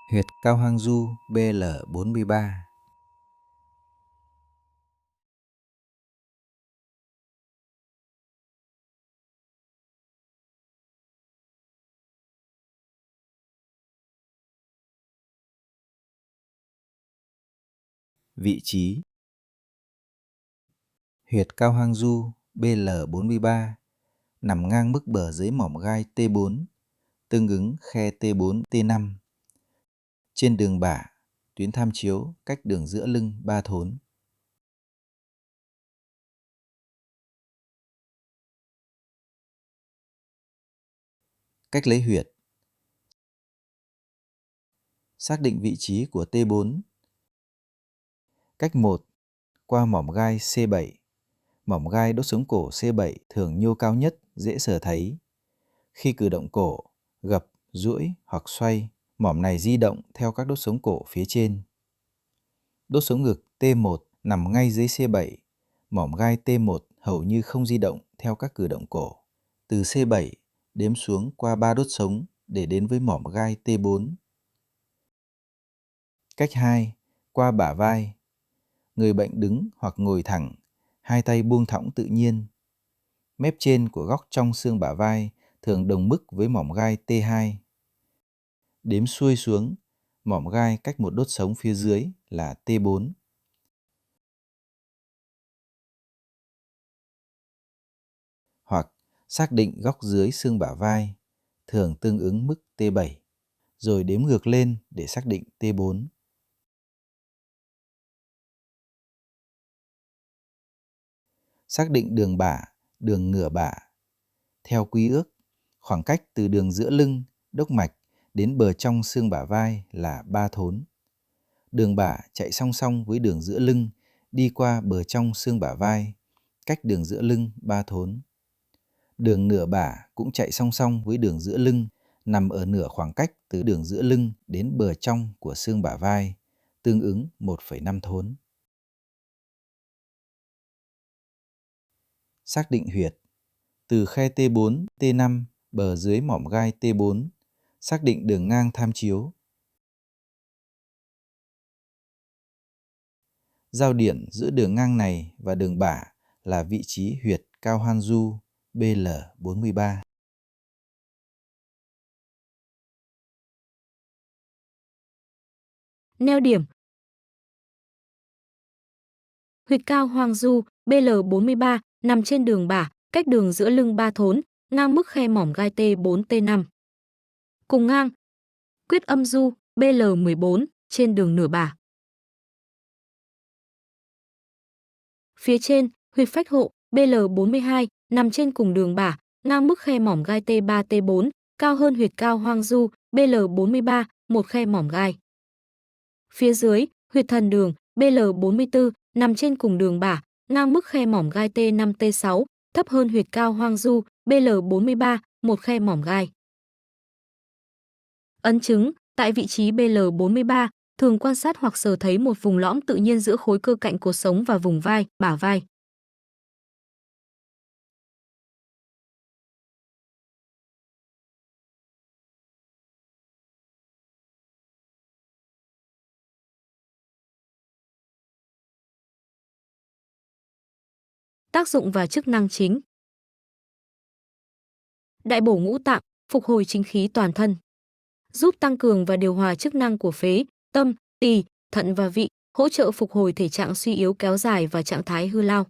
Huyệt Cao Hang Du BL43. Vị trí huyệt Cao Hang Du BL43 nằm ngang mức bờ dưới mỏm gai T4, tương ứng khe T4, T5. Trên đường bả, tuyến tham chiếu cách đường giữa lưng 3 thốn. Cách lấy huyệt. Xác định vị trí của T4. Cách 1. Qua mỏm gai C7. Mỏm gai đốt sống cổ C7 thường nhô cao nhất, dễ sờ thấy. Khi cử động cổ, gập, duỗi hoặc xoay, mỏm này di động theo các đốt sống cổ phía trên. Đốt sống ngực T1 nằm ngay dưới C7. Mỏm gai T1 hầu như không di động theo các cử động cổ. Từ C7 đếm xuống qua 3 đốt sống để đến với mỏm gai T4. Cách 2. Qua bả vai. Người bệnh đứng hoặc ngồi thẳng, hai tay buông thõng tự nhiên. Mép trên của góc trong xương bả vai thường đồng mức với mỏm gai T2. Đếm xuôi xuống, mỏm gai cách một đốt sống phía dưới là T4. Hoặc xác định góc dưới xương bả vai, thường tương ứng mức T7, rồi đếm ngược lên để xác định T4. Xác định đường bả, đường nửa bả. Theo quy ước, khoảng cách từ đường giữa lưng, đốc mạch đến bờ trong xương bả vai là 3 thốn. Đường bả chạy song song với đường giữa lưng, đi qua bờ trong xương bả vai, cách đường giữa lưng 3 thốn. Đường nửa bả cũng chạy song song với đường giữa lưng, nằm ở nửa khoảng cách từ đường giữa lưng đến bờ trong của xương bả vai, tương ứng 1,5 thốn. Xác định huyệt. Từ khe T4, T5, bờ dưới mỏm gai T4, xác định đường ngang tham chiếu. Giao điểm giữa đường ngang này và đường bả là vị trí huyệt Cao Hang Du BL43. Neo điểm. Huyệt Cao Hang Du BL43 nằm trên đường bả, cách đường giữa lưng 3 thốn, ngang mức khe mỏm gai T4, T5. Cùng ngang. Quyết âm du BL14 trên đường nửa bả. Phía trên, huyệt phách hộ BL42 nằm trên cùng đường bả, ngang mức khe mỏm gai T3, T4, cao hơn huyệt Cao Hang Du BL43, một khe mỏm gai. Phía dưới, huyệt thần đường BL44 nằm trên cùng đường bả, ngang mức khe mỏm gai T5, T6, thấp hơn huyệt Cao Hang Du BL43, một khe mỏm gai. Ấn chứng, tại vị trí BL43, thường quan sát hoặc sờ thấy một vùng lõm tự nhiên giữa khối cơ cạnh cột sống và vùng vai, bả vai. Tác dụng và chức năng chính. Đại bổ ngũ tạng, phục hồi chính khí toàn thân. Giúp tăng cường và điều hòa chức năng của phế, tâm, tỳ, thận và vị, hỗ trợ phục hồi thể trạng suy yếu kéo dài và trạng thái hư lao.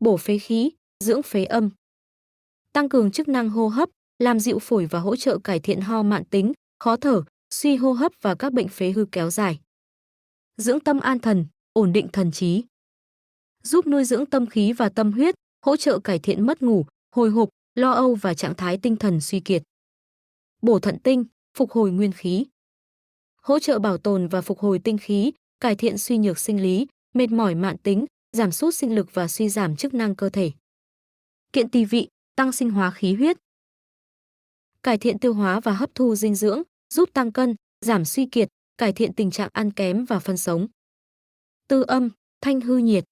Bổ phế khí, dưỡng phế âm. Tăng cường chức năng hô hấp, làm dịu phổi và hỗ trợ cải thiện ho mạn tính, khó thở, suy hô hấp và các bệnh phế hư kéo dài. Dưỡng tâm an thần, ổn định thần trí. Giúp nuôi dưỡng tâm khí và tâm huyết, hỗ trợ cải thiện mất ngủ, hồi hộp, lo âu và trạng thái tinh thần suy kiệt. Bổ thận tinh, phục hồi nguyên khí. Hỗ trợ bảo tồn và phục hồi tinh khí, cải thiện suy nhược sinh lý, mệt mỏi mạn tính, giảm sút sinh lực và suy giảm chức năng cơ thể. Kiện tỳ vị, tăng sinh hóa khí huyết. Cải thiện tiêu hóa và hấp thu dinh dưỡng, giúp tăng cân, giảm suy kiệt, cải thiện tình trạng ăn kém và phân sống. Tư âm, thanh hư nhiệt.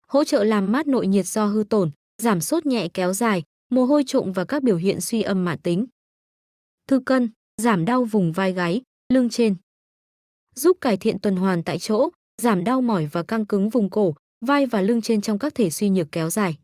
Hỗ trợ làm mát nội nhiệt do hư tổn, giảm sốt nhẹ kéo dài, mồ hôi trộm và các biểu hiện suy âm mạn tính. Thư cân, giảm đau vùng vai gáy, lưng trên. Giúp cải thiện tuần hoàn tại chỗ, giảm đau mỏi và căng cứng vùng cổ, vai và lưng trên trong các thể suy nhược kéo dài.